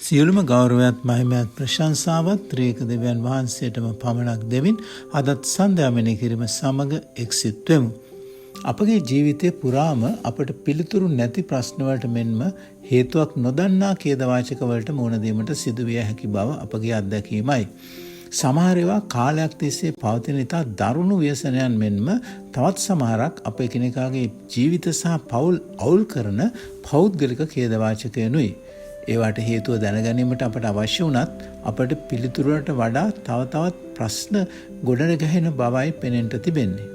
සියලුම ගෞරවයත් මහිමයත් ප්‍රශංසාවත් ත්‍රිේක දෙවියන් වහන්සේටම පමණක් දෙමින් අදත් සන්ධ්‍යාමනය කිරීම සමග එක්සිත් වෙමු. අපගේ ජීවිතය පුරාම අපට පිළිතුරු නැති ප්‍රශ්නවලට මෙන්ම හේතුවක් නොදන්නා ඛේදවාචකවලට මුහුණ දීමට සිදුවිය හැකි බව අපගේ අත්දැකීමයි. සමහර ඒවා කාලයක් තිස්සේ පවතින ඉතා දරුණු ව්‍යසනයන් මෙන්ම තවත් සමහරක් අප එකිනෙකාගේ ජීවිත සහ පවුල් අවුල් කරන පෞද්ගලික ඛේදවාචකයනුයි. ඒවට හේතුව දැනගැනීමට අපට අවශ්‍ය වුණත් අපට පිළිතුරට වඩා තවත් ප්‍රශ්න ගොඩනැගෙන බවයි පෙනෙන්නට තිබෙන්නේ.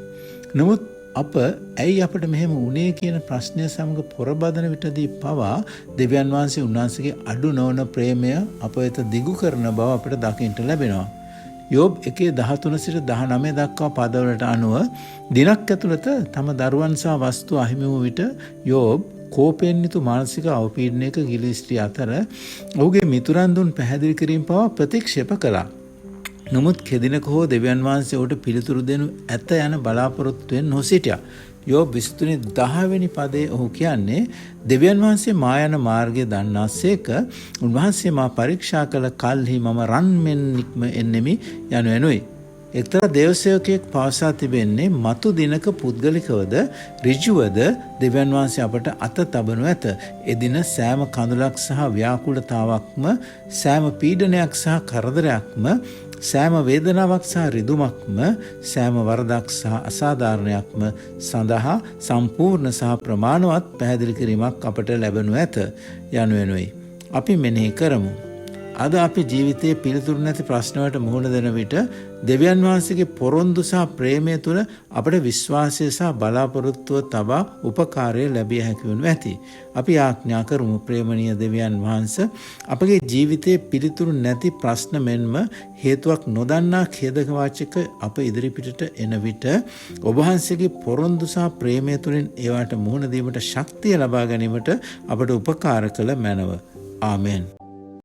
නමුත් අප ඇයි අපට මෙහෙම වුණේ කියන ප්‍රශ්නය සමග පොරබදන විටදී පවා දෙවියන් වහන්සේ උන්වහන්සේගේ අඩු නොවන ප්‍රේමය අප වෙත දිගු කරන බව අපට දකින්නට ලැබෙනවා. යෝබ් 1:13 සිට 19 දක්වා පදවලට අනුව දිනක් ඇතුළත තම දරුවන් සහ වස්තු අහිමි වූ විට යෝබ් කෝපයෙන් යුතු මානසික අවපීඩනයක ගිලී සිටි අතර ඔහුගේ මිතුරන් දුන් පැහැදිලි කිරීම පවා ප්‍රතික්ෂේප කළා. නමුත් කෙදිනක හෝ දෙවියන් වහන්සේ ඔහුට පිළිතුරු දෙනු ඇත යන බලාපොරොත්තුවෙන් නොසිටියා. යෝබ් 23:10 වෙනි පදයේ ඔහු කියන්නේ දෙවියන් වහන්සේ මා යන මාර්ගය දන්නාසේක උන්වහන්සේ මා පරීක්ෂා කළ කල්හි මම රන් මෙන් නික්ම එන්නෙමි යනුවෙනුයි. එක්තරා දේවසේවකයෙක් පවසා තිබෙන්නේ මතු දිනක පුද්ගලිකවද ඍජුවද දෙවියන් වහන්සේ අපට අත තබනු ඇත. එදින සෑම කඳුලක් සහ ව්‍යාකූලතාවක්ම සෑම පීඩනයක් සහ කරදරයක්ම සෑම වේදනාවක් සහ රිදුමක්ම සෑම වරදක් සහ අසාධාරණයක්ම සඳහා සම්පූර්ණ සහ ප්‍රමාණවත් පැහැදිලි කිරීමක් අපට ලැබෙනු ඇත යනුවෙනුයි. අපි මෙනෙහි කරමු. අද අපි ජීවිතයේ පිළිතුරු නැති ප්‍රශ්නවලට මුහුණ දෙන විට දෙවියන් වහන්සේගේ පොරොන්දු සහ ප්‍රේමය තුළ අපට විශ්වාසය සහ බලාපොරොත්තුව තබා උපකාරය ලැබිය හැකි වනු ඇති. අපි ආඥා කරමු ප්‍රේමණීය දෙවියන් වහන්සේ අපගේ ජීවිතයේ පිළිතුරු නැති ප්‍රශ්න මෙන්ම හේතුවක් නොදන්නා ඛේදවාචක අප ඉදිරිපිටට එන විට ඔබ වහන්සේගේ පොරොන්දු සහ ප්‍රේමය තුළින් ඒවට මුහුණ දීමට ශක්තිය ලබා ගැනීමට අපට උපකාර කළ මැනව. ආමෙන්.